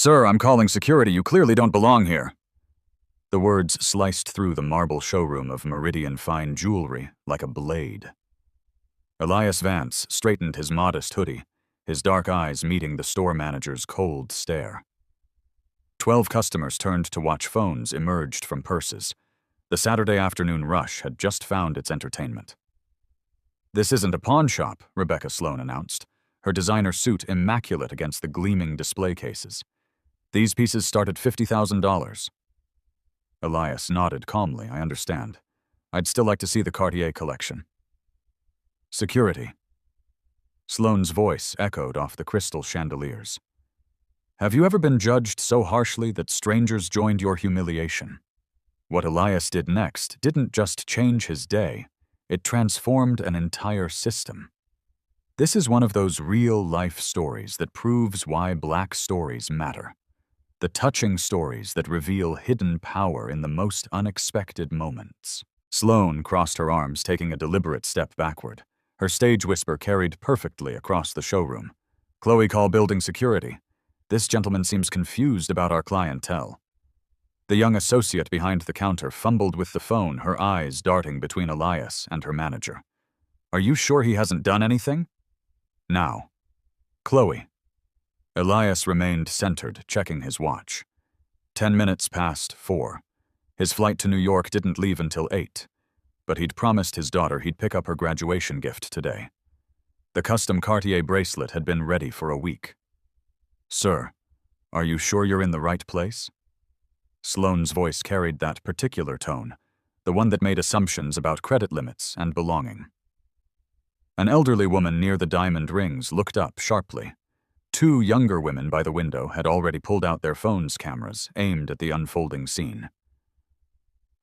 Sir, I'm calling security. You clearly don't belong here. The words sliced through the marble showroom of Meridian fine jewelry like a blade. Elias Vance straightened his modest hoodie, his dark eyes meeting the store manager's cold stare. 12 customers turned to watch phones emerged from purses. The Saturday afternoon rush had just found its entertainment. "This isn't a pawn shop," Rebecca Sloan announced, her designer suit immaculate against the gleaming display cases. "These pieces start at $50,000. Elias nodded calmly. "I understand. I'd still like to see the Cartier collection." Security. Sloane's voice echoed off the crystal chandeliers. "Have you ever been judged so harshly that strangers joined your humiliation?" What Elias did next didn't just change his day, it transformed an entire system. This is one of those real-life stories that proves why Black stories matter. The touching stories that reveal hidden power in the most unexpected moments. Sloane crossed her arms, taking a deliberate step backward. Her stage whisper carried perfectly across the showroom. "Chloe, call building security. This gentleman seems confused about our clientele." The young associate behind the counter fumbled with the phone, her eyes darting between Elias and her manager. "Are you sure he hasn't done anything?" "Now." "Chloe." Elias remained centered, checking his watch. 10 minutes past 4. His flight to New York didn't leave until 8, but he'd promised his daughter he'd pick up her graduation gift today. The custom Cartier bracelet had been ready for a week. "Sir, are you sure you're in the right place?" Sloane's voice carried that particular tone, the one that made assumptions about credit limits and belonging. An elderly woman near the diamond rings looked up sharply. 2 younger women by the window had already pulled out their phones' cameras, aimed at the unfolding scene.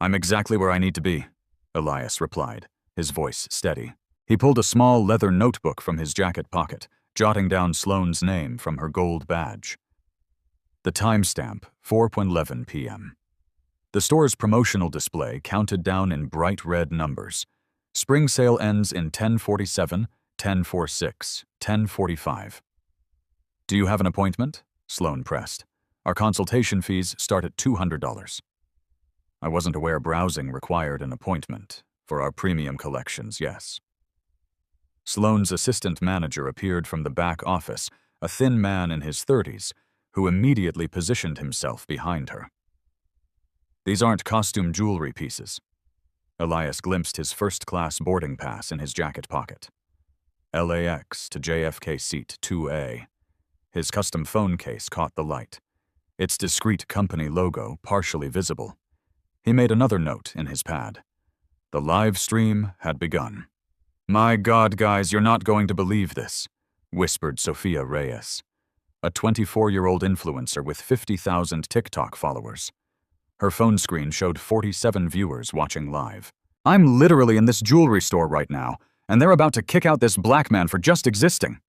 "I'm exactly where I need to be," Elias replied, his voice steady. He pulled a small leather notebook from his jacket pocket, jotting down Sloane's name from her gold badge. The timestamp, 4:11 p.m. The store's promotional display counted down in bright red numbers. Spring sale ends in 10:47, 10:46, 10:45. "Do you have an appointment?" Sloane pressed. "Our consultation fees start at $200. I wasn't aware browsing required an appointment. For our premium collections, yes. Sloane's assistant manager appeared from the back office, a thin man in his 30s, who immediately positioned himself behind her. "These aren't costume jewelry pieces." Elias glimpsed his first-class boarding pass in his jacket pocket. LAX to JFK seat 2A. His custom phone case caught the light, its discreet company logo partially visible. He made another note in his pad. The live stream had begun. "My God, guys, you're not going to believe this," whispered Sophia Reyes, a 24-year-old influencer with 50,000 TikTok followers. Her phone screen showed 47 viewers watching live. "I'm literally in this jewelry store right now, and they're about to kick out this black man for just existing."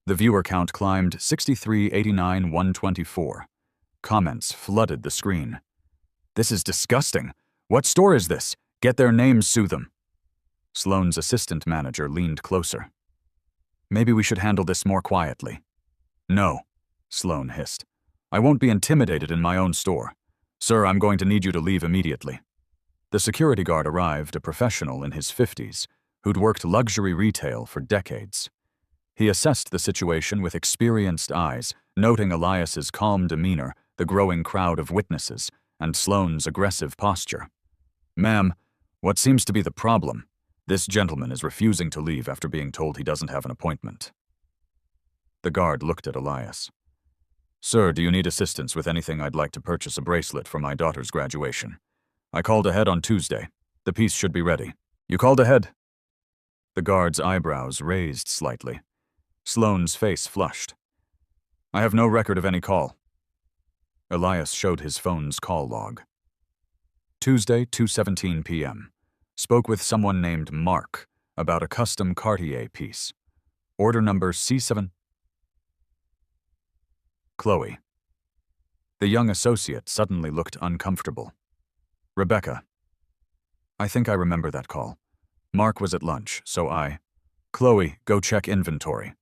The viewer count climbed 63, 89, 124. Comments flooded the screen. "This is disgusting. What store is this? Get their names, sue them." Sloane's assistant manager leaned closer. "Maybe we should handle this more quietly." "No," Sloane hissed. "I won't be intimidated in my own store. Sir, I'm going to need you to leave immediately." The security guard arrived, a professional in his 50s, who'd worked luxury retail for decades. He assessed the situation with experienced eyes, noting Elias's calm demeanor, the growing crowd of witnesses, and Sloane's aggressive posture. "Ma'am, what seems to be the problem? This gentleman is refusing to leave after being told he doesn't have an appointment." The guard looked at Elias. "Sir, do you need assistance with anything? I'd like to purchase a bracelet for my daughter's graduation. I called ahead on Tuesday. The piece should be ready." "You called ahead?" The guard's eyebrows raised slightly. Sloane's face flushed. "I have no record of any call." Elias showed his phone's call log. Tuesday, 2:17 p.m. Spoke with someone named Mark about a custom Cartier piece. Order number C7. Chloe. The young associate suddenly looked uncomfortable. "Rebecca. I think I remember that call. Mark was at lunch, so I..." "Chloe, go check inventory."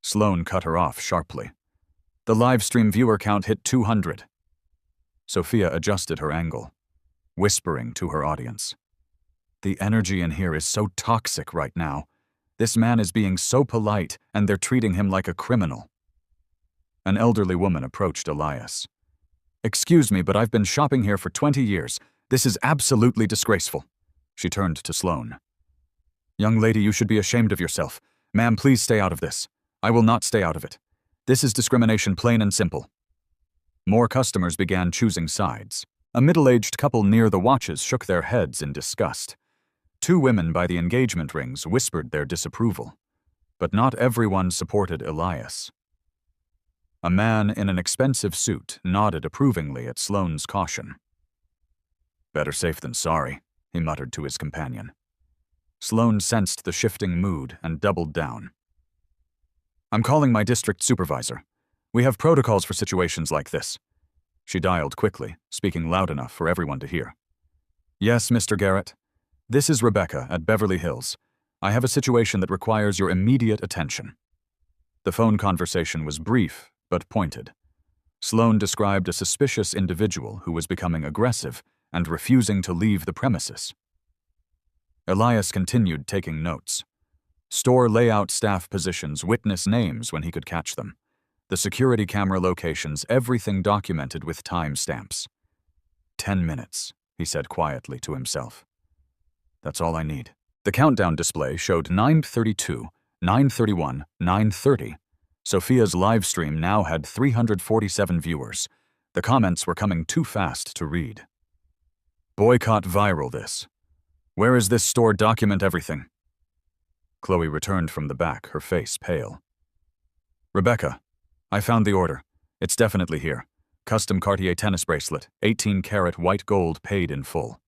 Sloane cut her off sharply. The live stream viewer count hit 200. Sophia adjusted her angle, whispering to her audience. The energy in here is so toxic right now. This man is being so polite, and they're treating him like a criminal. An elderly woman approached Elias. Excuse me, but I've been shopping here for 20 years. This is absolutely disgraceful. She turned to Sloane. Young lady, you should be ashamed of yourself. Ma'am, please stay out of this. I will not stay out of it. This is discrimination, plain and simple. More customers began choosing sides. A middle-aged couple near the watches shook their heads in disgust. Two women by the engagement rings whispered their disapproval. But not everyone supported Elias. A man in an expensive suit nodded approvingly at Sloane's caution. Better safe than sorry, he muttered to his companion. Sloane sensed the shifting mood and doubled down. I'm calling my district supervisor. We have protocols for situations like this. She dialed quickly, speaking loud enough for everyone to hear. Yes, Mr. Garrett. This is Rebecca at Beverly Hills. I have a situation that requires your immediate attention. The phone conversation was brief, but pointed. Sloane described a suspicious individual who was becoming aggressive and refusing to leave the premises. Elias continued taking notes. Store layout, staff positions, witness names when he could catch them. The security camera locations, everything documented with timestamps. 10 minutes, he said quietly to himself. That's all I need. The countdown display showed 9:32, 9:31, 9:30. Sophia's live stream now had 347 viewers. The comments were coming too fast to read. Boycott viral this. Where is this store? Document everything. Chloe returned from the back, her face pale. Rebecca, I found the order. It's definitely here. Custom Cartier tennis bracelet, 18-karat white gold, paid in full.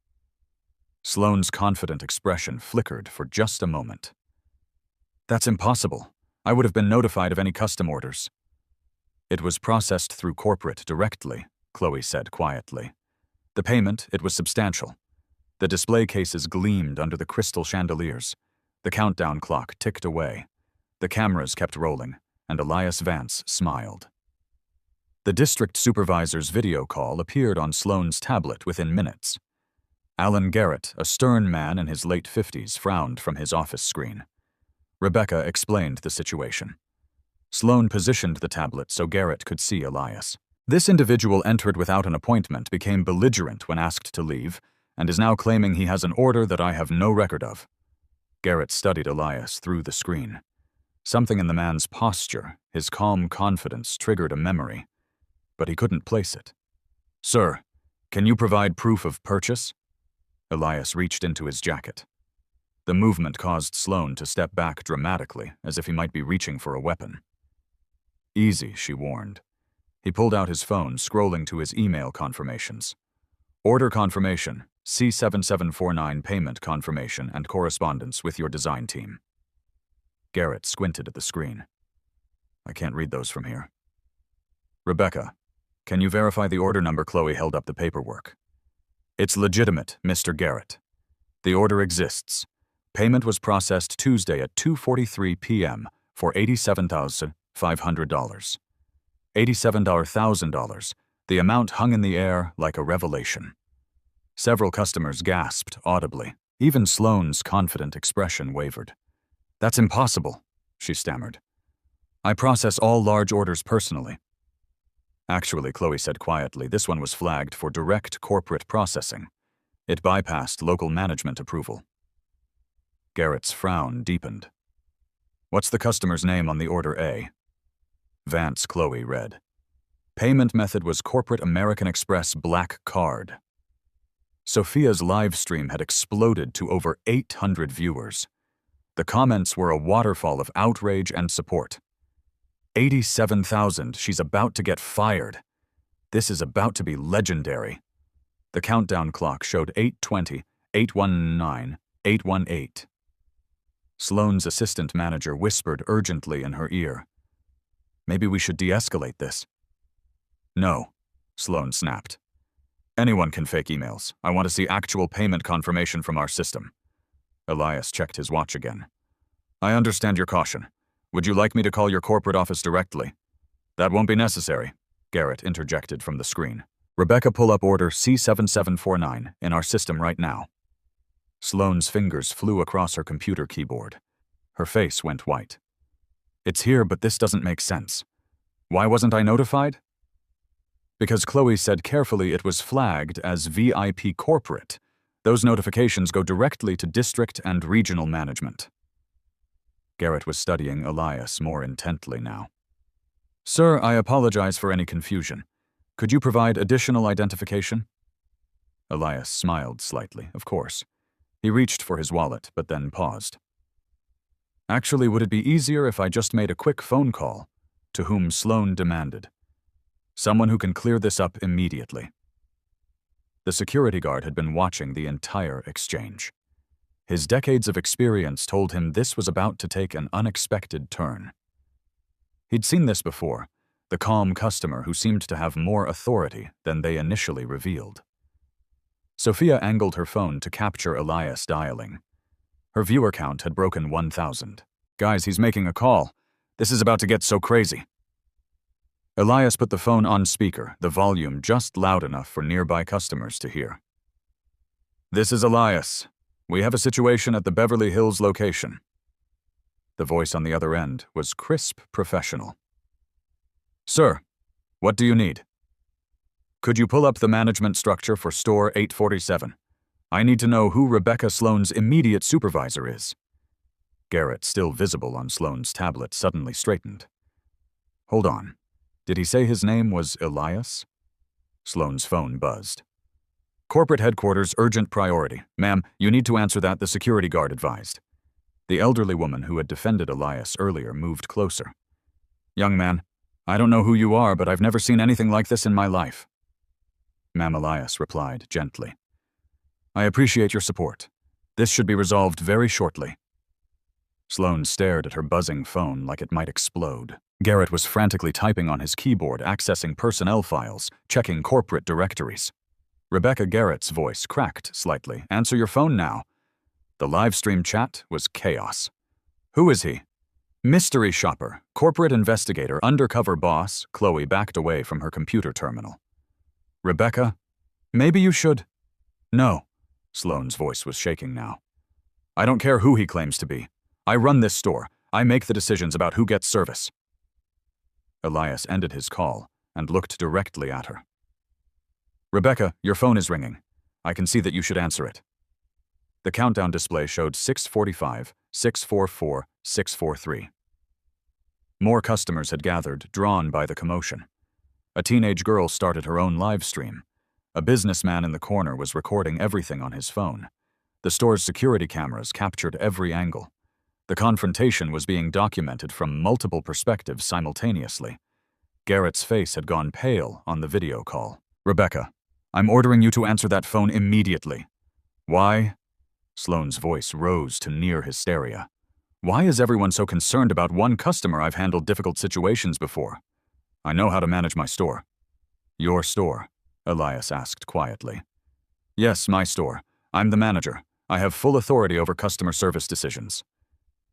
Sloane's confident expression flickered for just a moment. That's impossible. I would have been notified of any custom orders. It was processed through corporate directly, Chloe said quietly. The payment, it was substantial. The display cases gleamed under the crystal chandeliers. The countdown clock ticked away. The cameras kept rolling, and Elias Vance smiled. The district supervisor's video call appeared on Sloane's tablet within minutes. Alan Garrett, a stern man in his late 50s, frowned from his office screen. Rebecca explained the situation. Sloane positioned the tablet so Garrett could see Elias. This individual entered without an appointment, became belligerent when asked to leave, and is now claiming he has an order that I have no record of. Garrett studied Elias through the screen. Something in the man's posture, his calm confidence, triggered a memory, but he couldn't place it. Sir, can you provide proof of purchase? Elias reached into his jacket. The movement caused Sloane to step back dramatically, as if he might be reaching for a weapon. Easy, she warned. He pulled out his phone, scrolling to his email confirmations. Order confirmation, C7749 payment confirmation and correspondence with your design team. Garrett squinted at the screen. I can't read those from here. Rebecca, can you verify the order number? Chloe held up the paperwork. It's legitimate, Mr. Garrett. The order exists. Payment was processed Tuesday at 2:43 p.m. for $87,500. $87,000. The amount hung in the air like a revelation. Several customers gasped audibly. Even Sloane's confident expression wavered. That's impossible, she stammered. I process all large orders personally. Actually, Chloe said quietly, this one was flagged for direct corporate processing. It bypassed local management approval. Garrett's frown deepened. What's the customer's name on the order A? Vance, Chloe read. Payment method was Corporate American Express Black Card. Sophia's live stream had exploded to over 800 viewers. The comments were a waterfall of outrage and support. 87,000, she's about to get fired. This is about to be legendary. The countdown clock showed 8:20, 8:19, 8:18. Sloane's assistant manager whispered urgently in her ear. Maybe we should de-escalate this. No, Sloane snapped. Anyone can fake emails. I want to see actual payment confirmation from our system. Elias checked his watch again. I understand your caution. Would you like me to call your corporate office directly? That won't be necessary, Garrett interjected from the screen. Rebecca, pull up order C7749 in our system right now. Sloane's fingers flew across her computer keyboard. Her face went white. It's here, but this doesn't make sense. Why wasn't I notified? Because Chloe said carefully it was flagged as VIP corporate. Those notifications go directly to district and regional management. Garrett was studying Elias more intently now. Sir, I apologize for any confusion. Could you provide additional identification? Elias smiled slightly, of course. He reached for his wallet, but then paused. Actually, would it be easier if I just made a quick phone call? To whom Sloane demanded. Someone who can clear this up immediately. The security guard had been watching the entire exchange. His decades of experience told him this was about to take an unexpected turn. He'd seen this before, the calm customer who seemed to have more authority than they initially revealed. Sophia angled her phone to capture Elias dialing. Her viewer count had broken 1,000. Guys, he's making a call. This is about to get so crazy. Elias put the phone on speaker, the volume just loud enough for nearby customers to hear. This is Elias. We have a situation at the Beverly Hills location. The voice on the other end was crisp professional. Sir, what do you need? Could you pull up the management structure for store 847? I need to know who Rebecca Sloane's immediate supervisor is. Garrett, still visible on Sloane's tablet, suddenly straightened. Hold on. Did he say his name was Elias? Sloane's phone buzzed. Corporate headquarters, urgent priority. Ma'am, you need to answer that, the security guard advised. The elderly woman who had defended Elias earlier moved closer. Young man, I don't know who you are, but I've never seen anything like this in my life. Ma'am, Elias replied gently. I appreciate your support. This should be resolved very shortly. Sloane stared at her buzzing phone like it might explode. Garrett was frantically typing on his keyboard, accessing personnel files, checking corporate directories. Rebecca Garrett's voice cracked slightly. Answer your phone now. The live stream chat was chaos. Who is he? Mystery shopper, corporate investigator, undercover boss. Chloe backed away from her computer terminal. Rebecca, maybe you should... No. Sloane's voice was shaking now. I don't care who he claims to be. I run this store. I make the decisions about who gets service. Elias ended his call and looked directly at her. Rebecca, your phone is ringing. I can see that you should answer it. The countdown display showed 6:45, 6:44, 6:43. More customers had gathered, drawn by the commotion. A teenage girl started her own live stream. A businessman in the corner was recording everything on his phone. The store's security cameras captured every angle. The confrontation was being documented from multiple perspectives simultaneously. Garrett's face had gone pale on the video call. Rebecca, I'm ordering you to answer that phone immediately. Why? Sloane's voice rose to near hysteria. Why is everyone so concerned about one customer? I've handled difficult situations before. I know how to manage my store. Your store? Elias asked quietly. Yes, my store. I'm the manager. I have full authority over customer service decisions.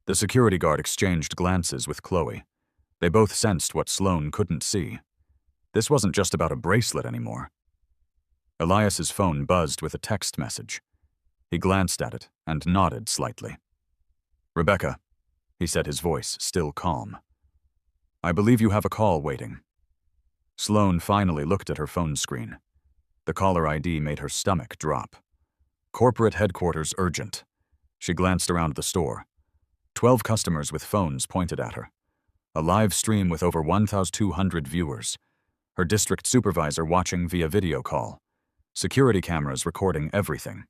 The security guard exchanged glances with Chloe. They both sensed what Sloane couldn't see. This wasn't just about a bracelet anymore. Elias's phone buzzed with a text message. He glanced at it and nodded slightly. Rebecca, he said, his voice still calm. I believe you have a call waiting. Sloane finally looked at her phone screen. The caller ID made her stomach drop. Corporate headquarters urgent. She glanced around the store. 12 customers with phones pointed at her. A live stream with over 1,200 viewers. Her district supervisor watching via video call. Security cameras recording everything.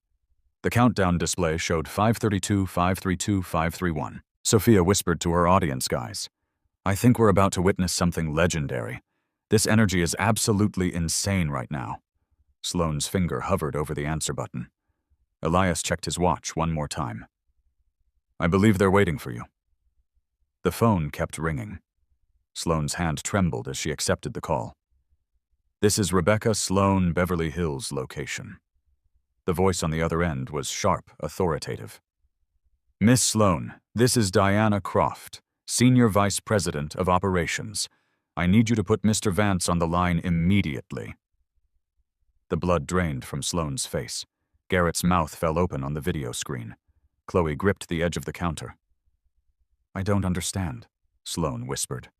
The countdown display showed 5:32, 5:32, 5:31. Sophia whispered to her audience, guys. I think we're about to witness something legendary. This energy is absolutely insane right now. Sloane's finger hovered over the answer button. Elias checked his watch one more time. I believe they're waiting for you. The phone kept ringing. Sloane's hand trembled as she accepted the call. This is Rebecca Sloane, Beverly Hills location. The voice on the other end was sharp, authoritative. Miss Sloane, this is Diana Croft, Senior Vice President of Operations. I need you to put Mr. Vance on the line immediately." The blood drained from Sloane's face. Garrett's mouth fell open on the video screen. Chloe gripped the edge of the counter. "I don't understand," Sloane whispered.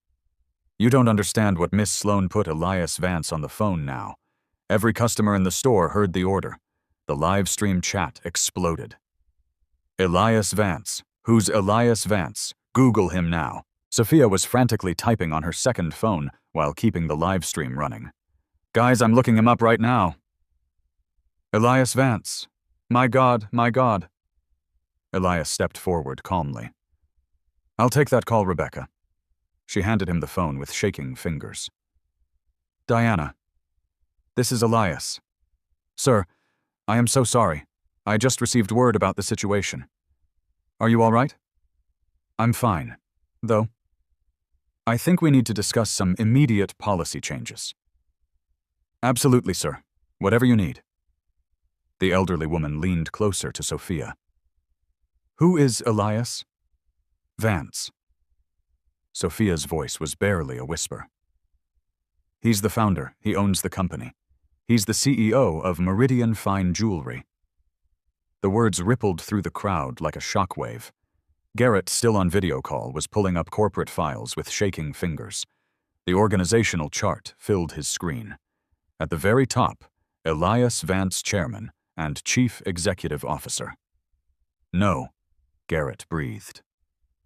"You don't understand what Miss Sloane put Elias Vance on the phone now. Every customer in the store heard the order. The live stream chat exploded. Elias Vance. Who's Elias Vance? Google him now." Sophia was frantically typing on her second phone while keeping the live stream running. "Guys, I'm looking him up right now." "Elias Vance. My God, my God." Elias stepped forward calmly. "I'll take that call, Rebecca." She handed him the phone with shaking fingers. "Diana. This is Elias. Sir, I am so sorry. I just received word about the situation. Are you all right?" "I'm fine, though. I think we need to discuss some immediate policy changes." "Absolutely, sir. Whatever you need." The elderly woman leaned closer to Sophia. "Who is Elias?" "Vance." Sophia's voice was barely a whisper. "He's the founder. He owns the company. He's the CEO of Meridian Fine Jewelry." The words rippled through the crowd like a shockwave. Garrett, still on video call, was pulling up corporate files with shaking fingers. The organizational chart filled his screen. At the very top, Elias Vance, Chairman and Chief Executive Officer. "No," Garrett breathed.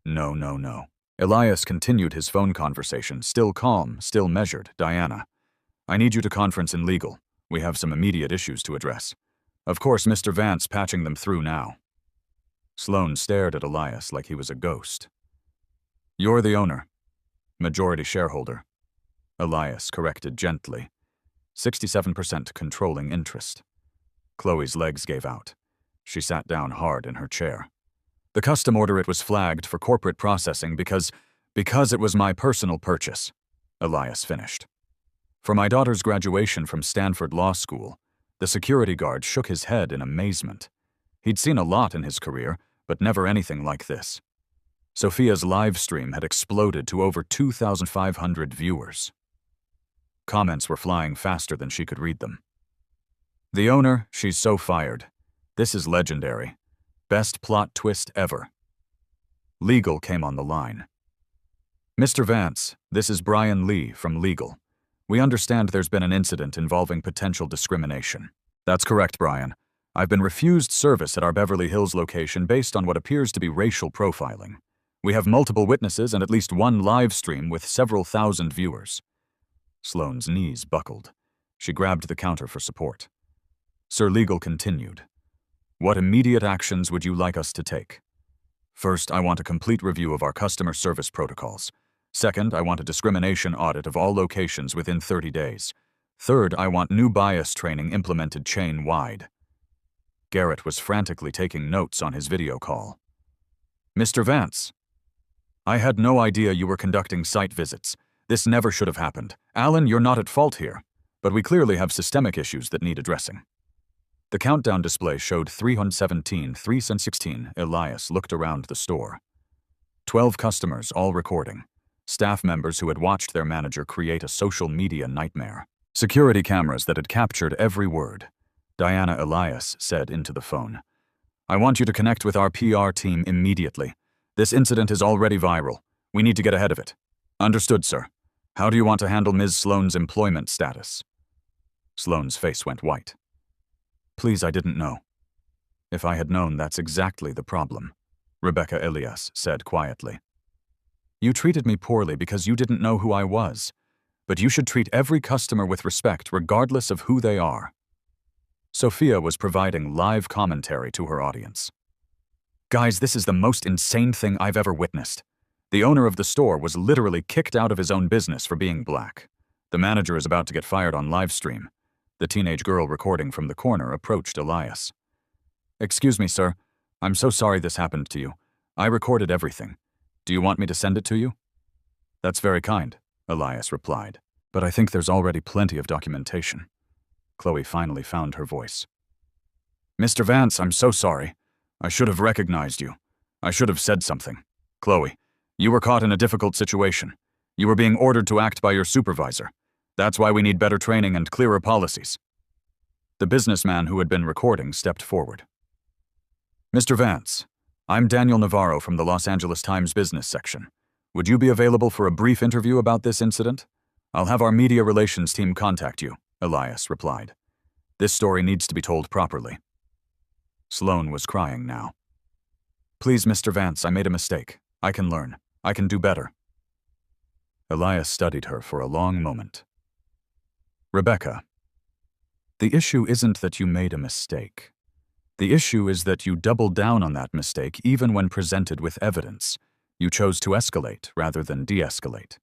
"No, no, no." Elias continued his phone conversation, still calm, still measured. "Diana, I need you to conference in legal. We have some immediate issues to address. Of course, Mr. Vance patching them through now." Sloane stared at Elias like he was a ghost. "You're the owner. Majority shareholder." Elias corrected gently. 67% controlling interest. Chloe's legs gave out. She sat down hard in her chair. "The custom order, it was flagged for corporate processing because it was my personal purchase," Elias finished. "For my daughter's graduation from Stanford Law School." The security guard shook his head in amazement. He'd seen a lot in his career, but never anything like this. Sophia's live stream had exploded to over 2,500 viewers. Comments were flying faster than she could read them. "The owner, she's so fired. This is legendary. Best plot twist ever." Legal came on the line. "Mr. Vance, this is Brian Lee from Legal. We understand there's been an incident involving potential discrimination." "That's correct, Brian. I've been refused service at our Beverly Hills location based on what appears to be racial profiling. We have multiple witnesses and at least one live stream with several thousand viewers." Sloane's knees buckled. She grabbed the counter for support. Sir Legal continued. "What immediate actions would you like us to take? First, I want a complete review of our customer service protocols. Second, I want a discrimination audit of all locations within 30 days. Third, I want new bias training implemented chain-wide." Garrett was frantically taking notes on his video call. "Mr. Vance, I had no idea you were conducting site visits. This never should have happened. Alan, you're not at fault here, but we clearly have systemic issues that need addressing." The countdown display showed 317, 316. Elias looked around the store. 12 customers, all recording. Staff members who had watched their manager create a social media nightmare. Security cameras that had captured every word. Diana, Elias said into the phone. "I want you to connect with our PR team immediately. This incident is already viral. We need to get ahead of it." "Understood, sir. How do you want to handle Ms. Sloane's employment status?" Sloane's face went white. "Please, I didn't know." "If I had known, that's exactly the problem," Rebecca Elias said quietly. "You treated me poorly because you didn't know who I was, but you should treat every customer with respect regardless of who they are." Sophia was providing live commentary to her audience. "Guys, this is the most insane thing I've ever witnessed. The owner of the store was literally kicked out of his own business for being black. The manager is about to get fired on live stream." The teenage girl recording from the corner approached Elias. "Excuse me, sir. I'm so sorry this happened to you. I recorded everything. Do you want me to send it to you?" "That's very kind," Elias replied. "But I think there's already plenty of documentation." Chloe finally found her voice. "Mr. Vance, I'm so sorry. I should have recognized you. I should have said something. Chloe, you were caught in a difficult situation. You were being ordered to act by your supervisor. That's why we need better training and clearer policies. The businessman who had been recording stepped forward. Mr. Vance, I'm Daniel Navarro from the Los Angeles Times business section. Would you be available for a brief interview about this incident? I'll have our media relations team contact you, Elias replied. This story needs to be told properly. Sloan was crying now. Please, Mr. Vance, I made a mistake. I can learn. I can do better. Elias studied her for a long moment. Rebecca, the issue isn't that you made a mistake. The issue is that you doubled down on that mistake even when presented with evidence. You chose to escalate rather than de-escalate.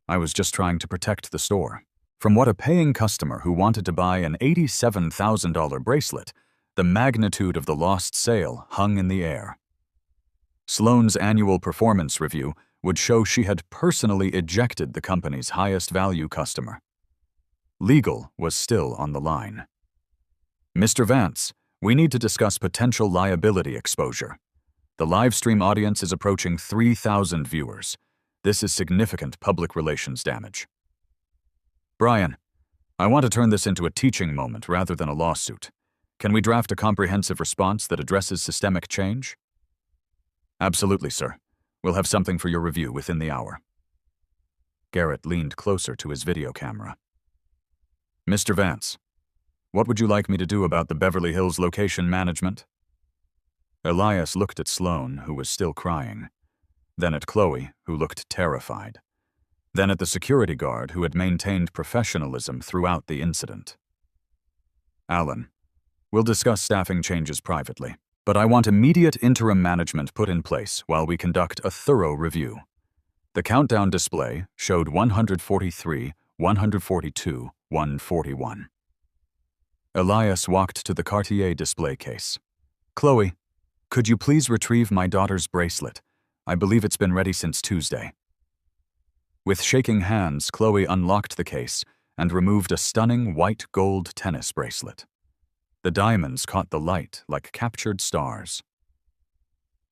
I was just trying to protect the store. From what a paying customer who wanted to buy an $87,000 bracelet, the magnitude of the lost sale hung in the air. Sloan's annual performance review would show she had personally ejected the company's highest value customer. Legal was still on the line. Mr. Vance, we need to discuss potential liability exposure. The live stream audience is approaching 3,000 viewers. This is significant public relations damage. Brian, I want to turn this into a teaching moment rather than a lawsuit. Can we draft a comprehensive response that addresses systemic change? Absolutely, sir. We'll have something for your review within the hour. Garrett leaned closer to his video camera. Mr. Vance, what would you like me to do about the Beverly Hills location management? Elias looked at Sloan, who was still crying, then at Chloe, who looked terrified, then at the security guard who had maintained professionalism throughout the incident. Alan, we'll discuss staffing changes privately, but I want immediate interim management put in place while we conduct a thorough review. The countdown display showed 143, 142, 141. Elias walked to the Cartier display case. Chloe, could you please retrieve my daughter's bracelet? I believe it's been ready since Tuesday. With shaking hands, Chloe unlocked the case and removed a stunning white gold tennis bracelet. The diamonds caught the light like captured stars.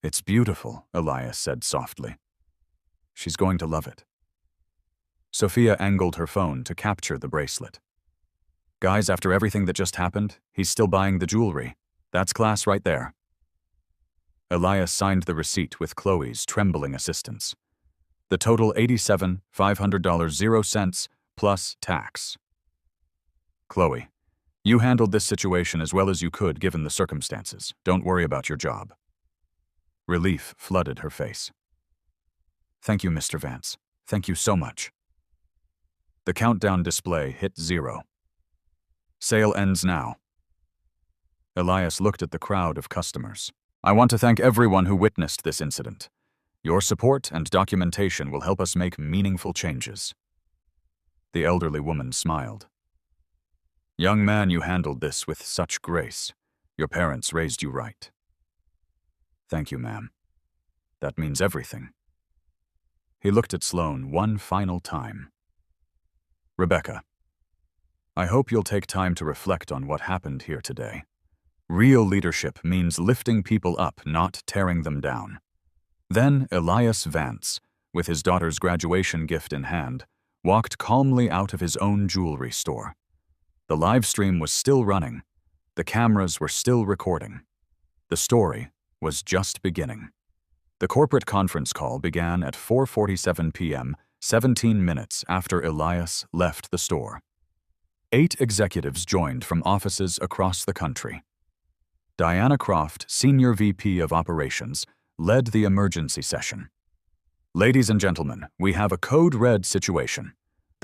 It's beautiful, Elias said softly. She's going to love it. Sophia angled her phone to capture the bracelet. Guys, after everything that just happened, he's still buying the jewelry. That's class right there. Elias signed the receipt with Chloe's trembling assistance. The total $87,500 0 cents plus tax. Chloe, you handled this situation as well as you could given the circumstances. Don't worry about your job. Relief flooded her face. Thank you, Mr. Vance. Thank you so much. The countdown display hit 0. Sale ends now. Elias looked at the crowd of customers. I want to thank everyone who witnessed this incident. Your support and documentation will help us make meaningful changes. The elderly woman smiled. Young man, you handled this with such grace. Your parents raised you right. Thank you, ma'am. That means everything. He looked at Sloan one final time. Rebecca, I hope you'll take time to reflect on what happened here today. Real leadership means lifting people up, not tearing them down. Then Elias Vance, with his daughter's graduation gift in hand, walked calmly out of his own jewelry store. The live stream was still running. The cameras were still recording. The story was just beginning. The corporate conference call began at 4:47 p.m., 17 minutes after Elias left the store. 8 executives joined from offices across the country. Diana Croft, Senior VP of Operations, led the emergency session. Ladies and gentlemen, we have a code red situation.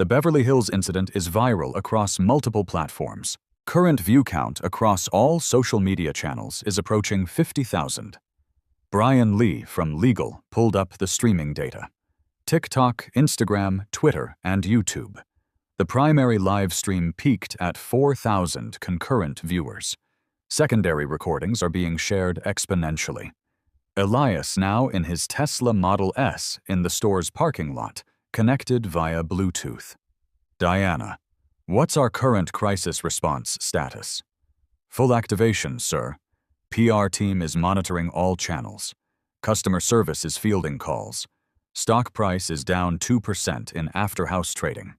The Beverly Hills incident is viral across multiple platforms. Current view count across all social media channels is approaching 50,000. Brian Lee from Legal pulled up the streaming data. TikTok, Instagram, Twitter, and YouTube. The primary live stream peaked at 4,000 concurrent viewers. Secondary recordings are being shared exponentially. Elias now in his Tesla Model S in the store's parking lot, connected via Bluetooth. Diana, what's our current crisis response status? Full activation, sir. PR team is monitoring all channels. Customer service is fielding calls. Stock price is down 2% in after-house trading.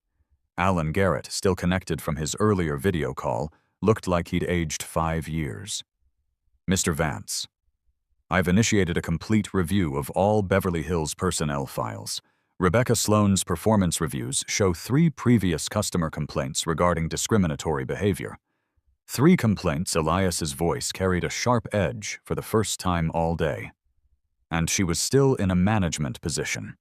Alan Garrett, still connected from his earlier video call, looked like he'd aged 5 years. Mr. Vance, I've initiated a complete review of all Beverly Hills personnel files. Rebecca Sloan's performance reviews show 3 previous customer complaints regarding discriminatory behavior. 3 complaints Elias's voice carried a sharp edge for the first time all day. And she was still in a management position.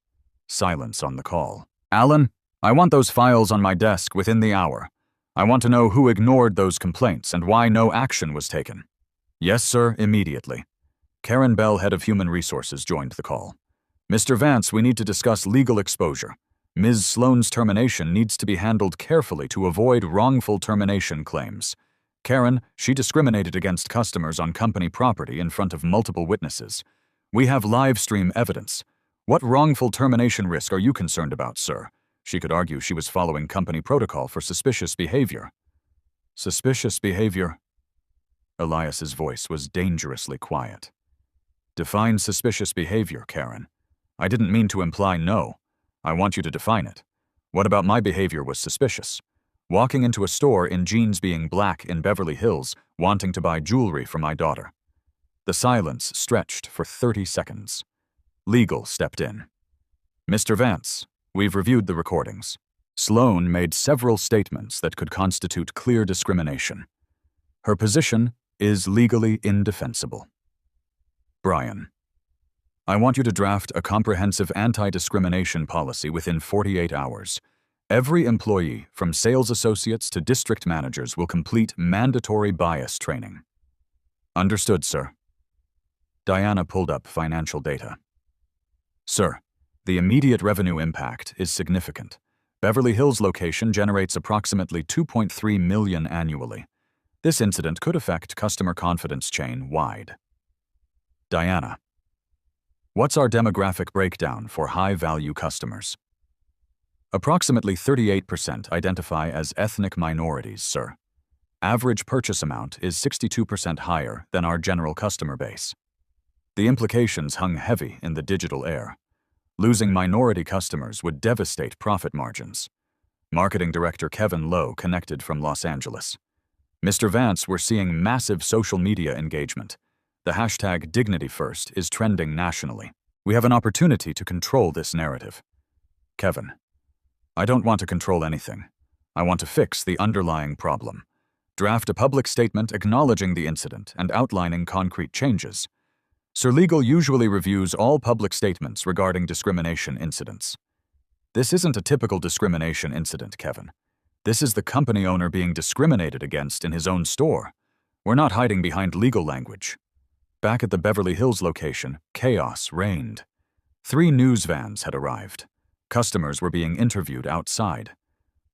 Silence on the call. Alan, I want those files on my desk within the hour. I want to know who ignored those complaints and why no action was taken. Yes, sir, immediately. Karen Bell, head of Human Resources, joined the call. Mr. Vance, we need to discuss legal exposure. Ms. Sloan's termination needs to be handled carefully to avoid wrongful termination claims. Karen, she discriminated against customers on company property in front of multiple witnesses. We have live stream evidence. What wrongful termination risk are you concerned about, sir? She could argue she was following company protocol for suspicious behavior. Suspicious behavior? Elias's voice was dangerously quiet. Define suspicious behavior, Karen. I didn't mean to imply no. I want you to define it. What about my behavior was suspicious? Walking into a store in jeans being black in Beverly Hills, wanting to buy jewelry for my daughter. The silence stretched for 30 seconds. Legal stepped in. Mr. Vance, we've reviewed the recordings. Sloan made several statements that could constitute clear discrimination. Her position is legally indefensible. Brian, I want you to draft a comprehensive anti-discrimination policy within 48 hours. Every employee, from sales associates to district managers, will complete mandatory bias training. Understood, sir. Diana pulled up financial data. Sir, the immediate revenue impact is significant. Beverly Hills location generates approximately $2.3 million annually. This incident could affect customer confidence chain-wide. Diana, what's our demographic breakdown for high-value customers? Approximately 38% identify as ethnic minorities, sir. Average purchase amount is 62% higher than our general customer base. The implications hung heavy in the digital air. Losing minority customers would devastate profit margins. Marketing Director Kevin Lowe connected from Los Angeles. Mr. Vance, we're seeing massive social media engagement. The hashtag #DignityFirst is trending nationally. We have an opportunity to control this narrative. Kevin, I don't want to control anything. I want to fix the underlying problem. Draft a public statement acknowledging the incident and outlining concrete changes. Sir Legal usually reviews all public statements regarding discrimination incidents. This isn't a typical discrimination incident, Kevin. This is the company owner being discriminated against in his own store. We're not hiding behind legal language. Back at the Beverly Hills location, chaos reigned. 3 news vans had arrived. Customers were being interviewed outside.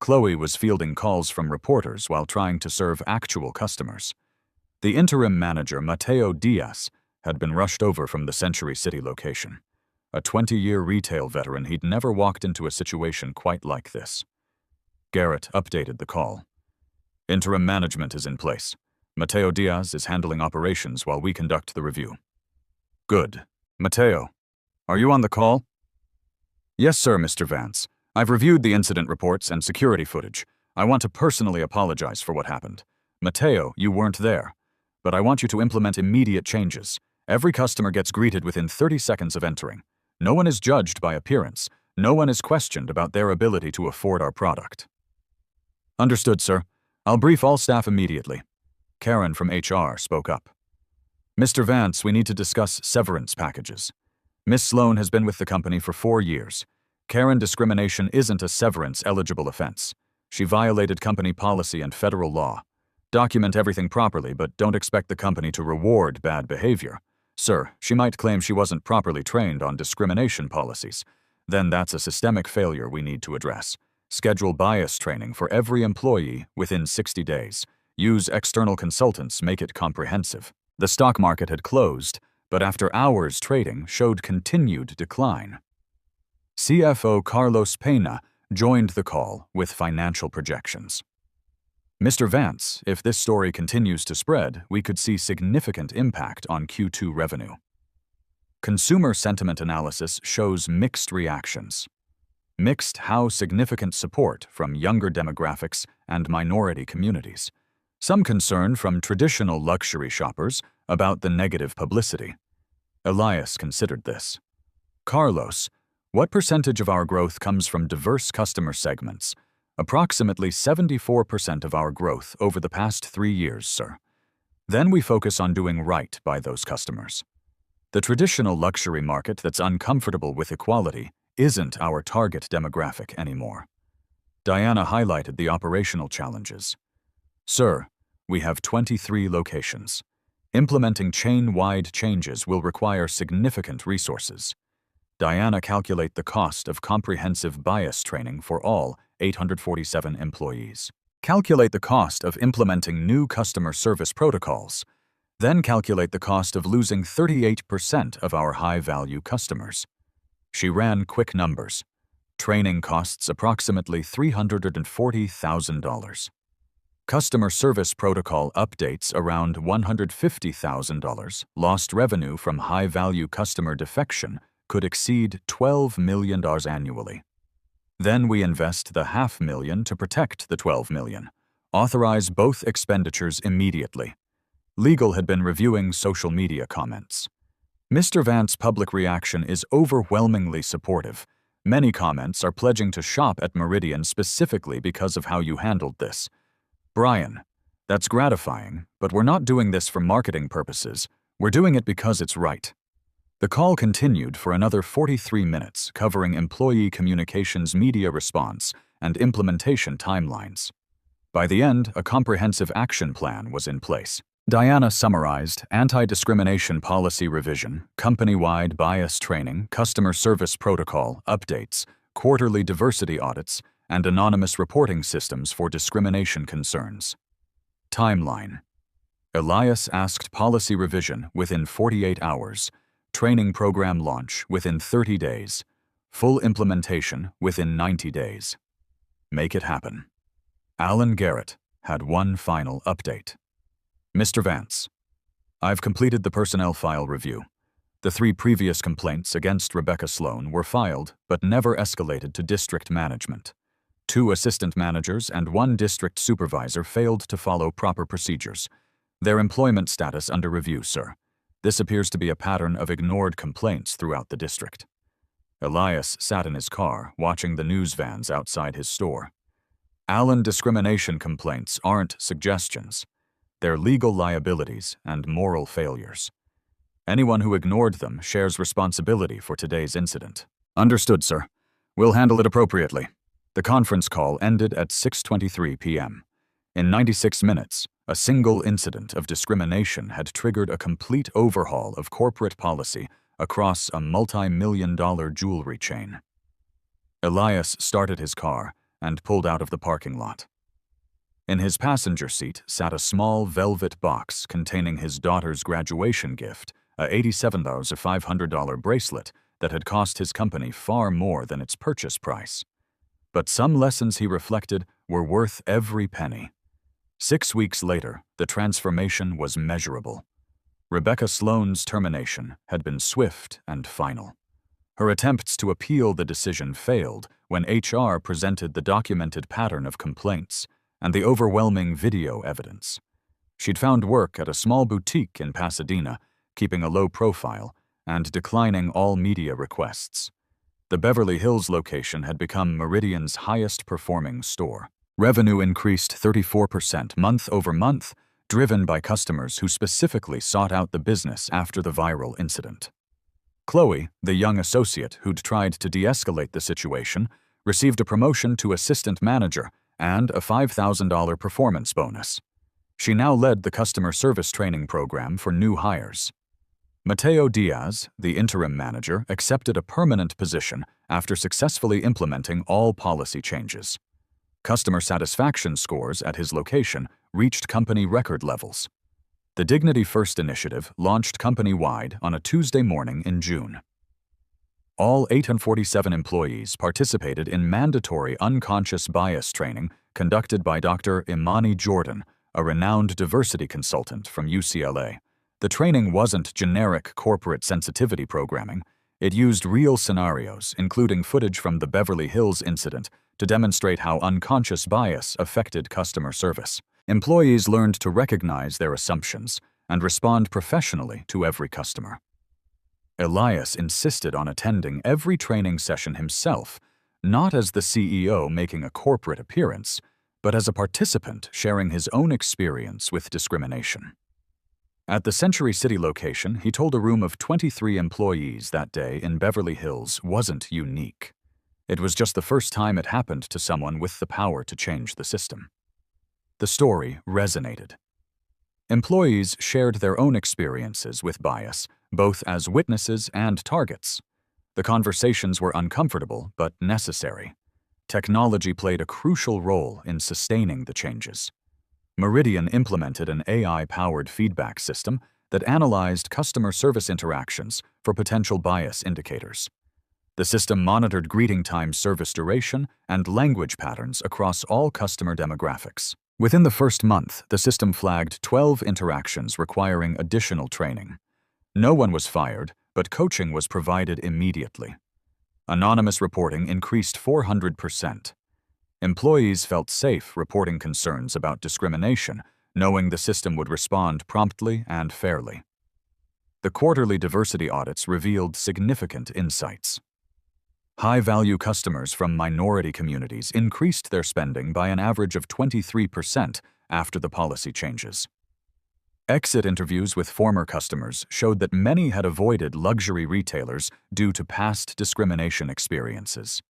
Chloe was fielding calls from reporters while trying to serve actual customers. The interim manager, Mateo Diaz, had been rushed over from the Century City location. A 20-year retail veteran, he'd never walked into a situation quite like this. Garrett updated the call. Interim management is in place. Mateo Diaz is handling operations while we conduct the review. Good. Mateo, are you on the call? Yes, sir, Mr. Vance. I've reviewed the incident reports and security footage. I want to personally apologize for what happened. Mateo, you weren't there. But I want you to implement immediate changes. Every customer gets greeted within 30 seconds of entering. No one is judged by appearance. No one is questioned about their ability to afford our product. Understood, sir. I'll brief all staff immediately. Karen from HR spoke up. Mr. Vance, we need to discuss severance packages. Miss Sloan has been with the company for 4 years. Karen discrimination isn't a severance-eligible offense. She violated company policy and federal law. Document everything properly, but don't expect the company to reward bad behavior. Sir, she might claim she wasn't properly trained on discrimination policies. Then that's a systemic failure we need to address. Schedule bias training for every employee within 60 days. Use external consultants, make it comprehensive. The stock market had closed, but after hours trading showed continued decline. CFO Carlos Pena joined the call with financial projections. Mr. Vance, if this story continues to spread, we could see significant impact on Q2 revenue. Consumer sentiment analysis shows mixed reactions. Mixed how significant support from younger demographics and minority communities. Some concern from traditional luxury shoppers about the negative publicity. Elias considered this. Carlos, what percentage of our growth comes from diverse customer segments? Approximately 74% of our growth over the past 3 years, sir. Then we focus on doing right by those customers. The traditional luxury market that's uncomfortable with equality isn't our target demographic anymore. Diana highlighted the operational challenges. Sir, we have 23 locations. Implementing chain-wide changes will require significant resources. Diana calculate the cost of comprehensive bias training for all 847 employees. Calculate the cost of implementing new customer service protocols. Then calculate the cost of losing 38% of our high-value customers. She ran quick numbers. Training costs approximately $340,000. Customer service protocol updates around $150,000. Lost revenue from high-value customer defection could exceed $12 million annually. Then we invest the $500,000 to protect the $12 million. Authorize both expenditures immediately. Legal had been reviewing social media comments. Mr. Vance's public reaction is overwhelmingly supportive. Many comments are pledging to shop at Meridian specifically because of how you handled this. Brian, that's gratifying, but we're not doing this for marketing purposes. We're doing it because it's right. The call continued for another 43 minutes, covering employee communications media response and implementation timelines. By the end, a comprehensive action plan was in place. Diana summarized anti-discrimination policy revision, company-wide bias training, customer service protocol updates, quarterly diversity audits, and anonymous reporting systems for discrimination concerns. Timeline. Elias asked policy revision within 48 hours, training program launch within 30 days, full implementation within 90 days. Make it happen. Alan Garrett had one final update. Mr. Vance, I've completed the personnel file review. The 3 previous complaints against Rebecca Sloan were filed but never escalated to district management. 2 assistant managers and 1 district supervisor failed to follow proper procedures. Their employment status under review, sir. This appears to be a pattern of ignored complaints throughout the district. Elias sat in his car, watching the news vans outside his store. Allen discrimination complaints aren't suggestions. They're legal liabilities and moral failures. Anyone who ignored them shares responsibility for today's incident. Understood, sir. We'll handle it appropriately. The conference call ended at 6:23 p.m. In 96 minutes, a single incident of discrimination had triggered a complete overhaul of corporate policy across a multi-million-dollar jewelry chain. Elias started his car and pulled out of the parking lot. In his passenger seat sat a small velvet box containing his daughter's graduation gift, a $87,500 bracelet that had cost his company far more than its purchase price. But some lessons, he reflected, were worth every penny. 6 weeks later, the transformation was measurable. Rebecca Sloan's termination had been swift and final. Her attempts to appeal the decision failed when HR presented the documented pattern of complaints and the overwhelming video evidence. She'd found work at a small boutique in Pasadena, keeping a low profile and declining all media requests. The Beverly Hills location had become Meridian's highest-performing store. Revenue increased 34% month over month, driven by customers who specifically sought out the business after the viral incident. Chloe, the young associate who'd tried to de-escalate the situation, received a promotion to assistant manager and a $5,000 performance bonus. She now led the customer service training program for new hires. Mateo Diaz, the interim manager, accepted a permanent position after successfully implementing all policy changes. Customer satisfaction scores at his location reached company record levels. The Dignity First initiative launched company-wide on a Tuesday morning in June. All 847 employees participated in mandatory unconscious bias training conducted by Dr. Imani Jordan, a renowned diversity consultant from UCLA. The training wasn't generic corporate sensitivity programming. It used real scenarios, including footage from the Beverly Hills incident, to demonstrate how unconscious bias affected customer service. Employees learned to recognize their assumptions and respond professionally to every customer. Elias insisted on attending every training session himself, not as the CEO making a corporate appearance, but as a participant sharing his own experience with discrimination. At the Century City location, he told a room of 23 employees that day in Beverly Hills wasn't unique. It was just the first time it happened to someone with the power to change the system. The story resonated. Employees shared their own experiences with bias, both as witnesses and targets. The conversations were uncomfortable but necessary. Technology played a crucial role in sustaining the changes. Meridian implemented an AI-powered feedback system that analyzed customer service interactions for potential bias indicators. The system monitored greeting time, service duration, and language patterns across all customer demographics. Within the first month, the system flagged 12 interactions requiring additional training. No one was fired, but coaching was provided immediately. Anonymous reporting increased 400%. Employees felt safe reporting concerns about discrimination, knowing the system would respond promptly and fairly. The quarterly diversity audits revealed significant insights. High-value customers from minority communities increased their spending by an average of 23% after the policy changes. Exit interviews with former customers showed that many had avoided luxury retailers due to past discrimination experiences.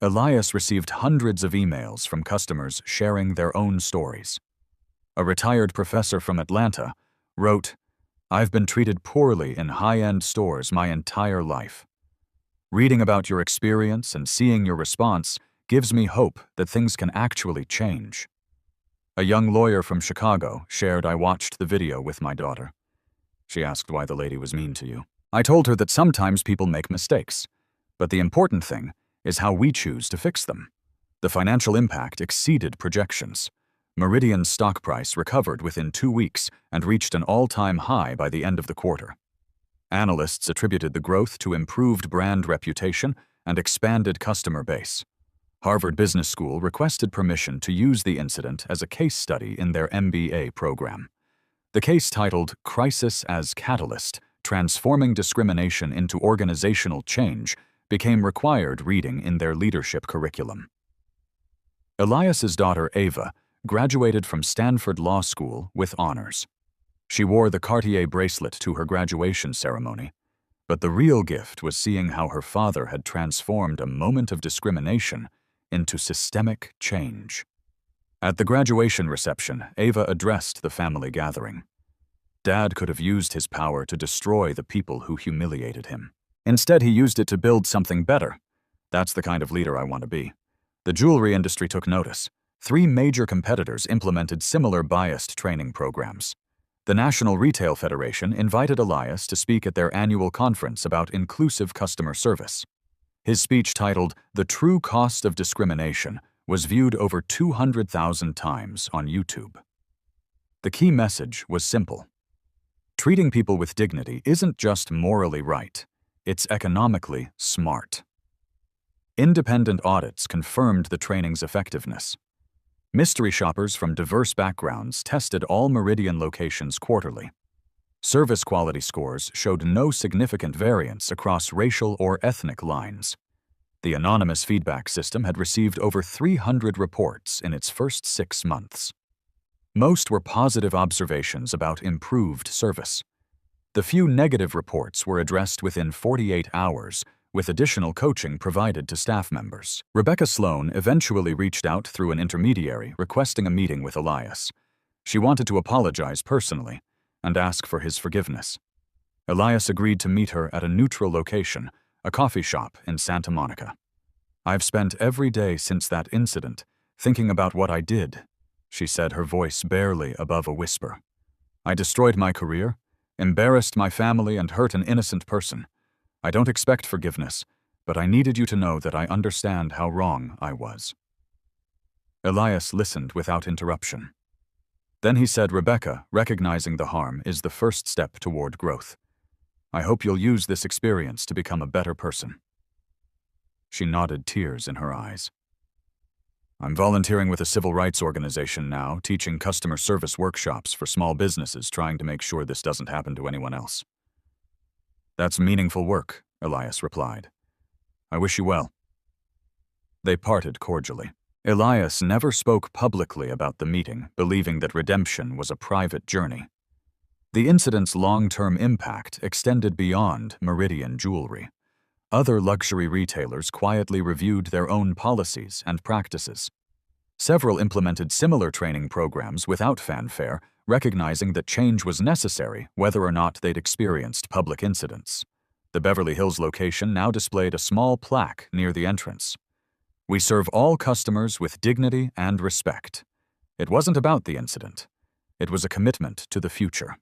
Elias received hundreds of emails from customers sharing their own stories. A retired professor from Atlanta wrote, "I've been treated poorly in high-end stores my entire life. Reading about your experience and seeing your response gives me hope that things can actually change." A young lawyer from Chicago shared, "I watched the video with my daughter. She asked why the lady was mean to you. I told her that sometimes people make mistakes, but the important thing is how we choose to fix them." The financial impact exceeded projections. Meridian's stock price recovered within 2 weeks and reached an all-time high by the end of the quarter. Analysts attributed the growth to improved brand reputation and expanded customer base. Harvard Business School requested permission to use the incident as a case study in their MBA program. The case, titled "Crisis as Catalyst: Transforming Discrimination into Organizational Change," became required reading in their leadership curriculum. Elias's daughter, Ava, graduated from Stanford Law School with honors. She wore the Cartier bracelet to her graduation ceremony, but the real gift was seeing how her father had transformed a moment of discrimination into systemic change. At the graduation reception, Ava addressed the family gathering. Dad could have used his power to destroy the people who humiliated him. Instead, he used it to build something better. That's the kind of leader I want to be. The jewelry industry took notice. 3 major competitors implemented similar biased training programs. The National Retail Federation invited Elias to speak at their annual conference about inclusive customer service. His speech, titled "The True Cost of Discrimination," was viewed over 200,000 times on YouTube. The key message was simple. Treating people with dignity isn't just morally right, it's economically smart. Independent audits confirmed the training's effectiveness. Mystery shoppers from diverse backgrounds tested all Meridian locations quarterly. Service quality scores showed no significant variance across racial or ethnic lines. The anonymous feedback system had received over 300 reports in its first 6 months. Most were positive observations about improved service. The few negative reports were addressed within 48 hours, with additional coaching provided to staff members. Rebecca Sloan eventually reached out through an intermediary requesting a meeting with Elias. She wanted to apologize personally and ask for his forgiveness. Elias agreed to meet her at a neutral location, a coffee shop in Santa Monica. "I've spent every day since that incident thinking about what I did," she said, her voice barely above a whisper. "I destroyed my career, embarrassed my family, and hurt an innocent person. I don't expect forgiveness, but I needed you to know that I understand how wrong I was." Elias listened without interruption. Then he said, "Rebecca, recognizing the harm is the first step toward growth. I hope you'll use this experience to become a better person." She nodded, tears in her eyes. "I'm volunteering with a civil rights organization now, teaching customer service workshops for small businesses, trying to make sure this doesn't happen to anyone else." "That's meaningful work," Elias replied. "I wish you well." They parted cordially. Elias never spoke publicly about the meeting, believing that redemption was a private journey. The incident's long-term impact extended beyond Meridian Jewelry. Other luxury retailers quietly reviewed their own policies and practices. Several implemented similar training programs without fanfare, recognizing that change was necessary whether or not they'd experienced public incidents. The Beverly Hills location now displayed a small plaque near the entrance. "We serve all customers with dignity and respect." It wasn't about the incident. It was a commitment to the future.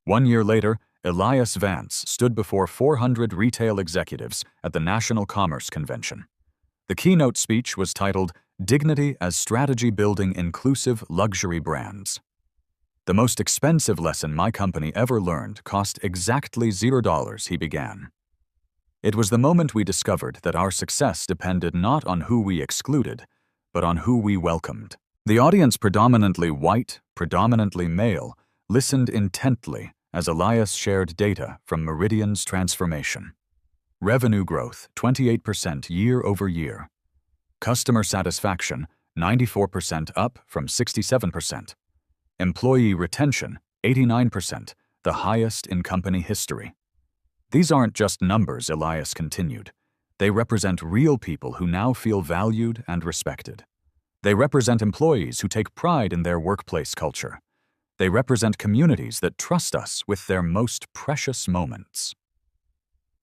1 year later, Elias Vance stood before 400 retail executives at the National Commerce Convention. The keynote speech was titled, "Dignity as Strategy Building Inclusive Luxury Brands." "The most expensive lesson my company ever learned cost exactly $0, he began. "It was the moment we discovered that our success depended not on who we excluded, but on who we welcomed." The audience, predominantly white, predominantly male, listened intently as Elias shared data from Meridian's transformation. Revenue growth, 28% year over year. Customer satisfaction, 94% up from 67%. Employee retention, 89%, the highest in company history. "These aren't just numbers," Elias continued. "They represent real people who now feel valued and respected. They represent employees who take pride in their workplace culture. They represent communities that trust us with their most precious moments."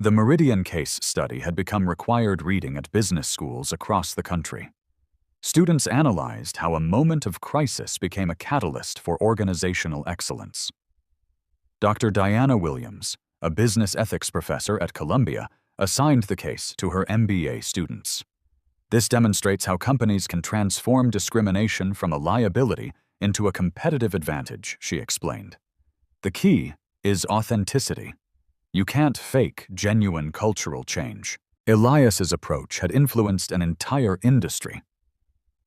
The Meridian case study had become required reading at business schools across the country. Students analyzed how a moment of crisis became a catalyst for organizational excellence. Dr. Diana Williams, a business ethics professor at Columbia, assigned the case to her MBA students. "This demonstrates how companies can transform discrimination from a liability into a competitive advantage," she explained. "The key is authenticity. You can't fake genuine cultural change." Elias's approach had influenced an entire industry.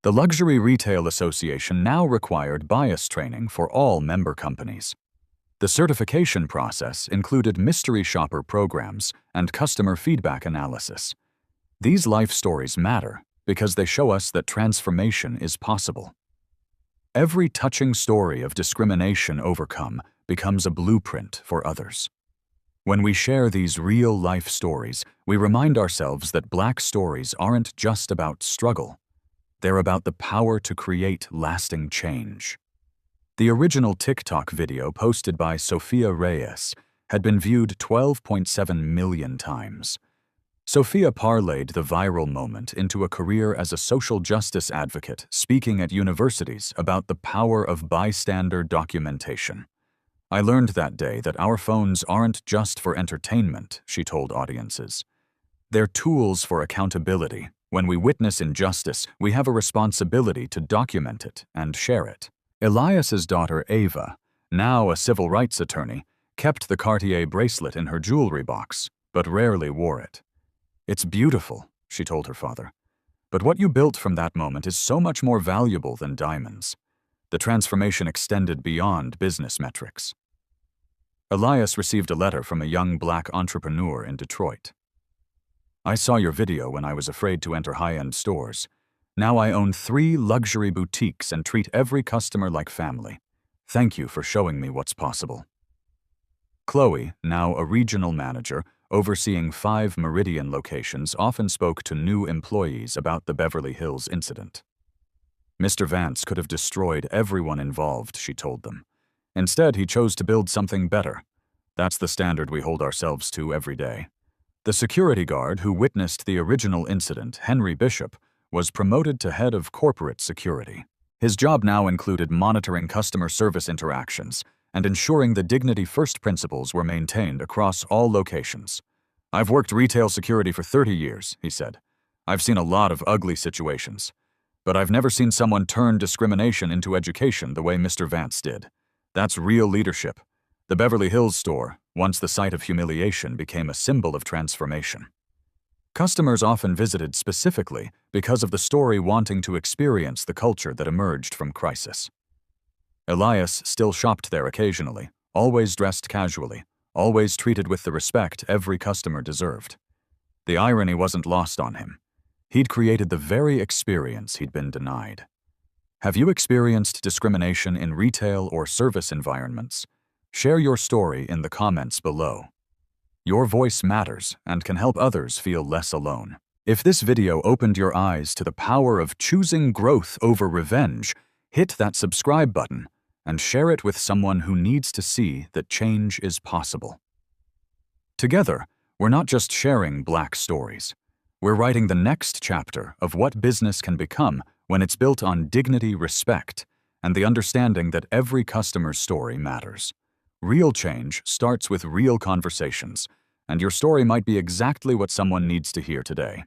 The Luxury Retail Association now required bias training for all member companies. The certification process included mystery shopper programs and customer feedback analysis. These life stories matter because they show us that transformation is possible. Every touching story of discrimination overcome becomes a blueprint for others. When we share these real-life stories, we remind ourselves that Black stories aren't just about struggle. They're about the power to create lasting change. The original TikTok video posted by Sophia Reyes had been viewed 12.7 million times. Sophia parlayed the viral moment into a career as a social justice advocate, speaking at universities about the power of bystander documentation. "I learned that day that our phones aren't just for entertainment," she told audiences. "They're tools for accountability. When we witness injustice, we have a responsibility to document it and share it." Elias's daughter Ava, now a civil rights attorney, kept the Cartier bracelet in her jewelry box, but rarely wore it. "It's beautiful," she told her father. "But what you built from that moment is so much more valuable than diamonds." The transformation extended beyond business metrics. Elias received a letter from a young Black entrepreneur in Detroit. "I saw your video when I was afraid to enter high-end stores. Now I own 3 luxury boutiques and treat every customer like family. Thank you for showing me what's possible." Chloe, now a regional manager, overseeing 5 Meridian locations, often spoke to new employees about the Beverly Hills incident. "Mr. Vance could have destroyed everyone involved," she told them. "Instead, he chose to build something better. That's the standard we hold ourselves to every day." The security guard who witnessed the original incident, Henry Bishop, was promoted to head of corporate security. His job now included monitoring customer service interactions and ensuring the Dignity First principles were maintained across all locations. "I've worked retail security for 30 years, he said. "I've seen a lot of ugly situations. But I've never seen someone turn discrimination into education the way Mr. Vance did. That's real leadership. The Beverly Hills store, once the site of humiliation, became a symbol of transformation. Customers often visited specifically because of the story wanting to experience the culture that emerged from crisis. Elias still shopped there occasionally, always dressed casually, always treated with the respect every customer deserved. The irony wasn't lost on him. He'd created the very experience he'd been denied. Have you experienced discrimination in retail or service environments? Share your story in the comments below. Your voice matters and can help others feel less alone. If this video opened your eyes to the power of choosing growth over revenge, hit that subscribe button and share it with someone who needs to see that change is possible. Together, we're not just sharing Black stories. We're writing the next chapter of what business can become when it's built on dignity, respect, and the understanding that every customer's story matters. Real change starts with real conversations, and your story might be exactly what someone needs to hear today.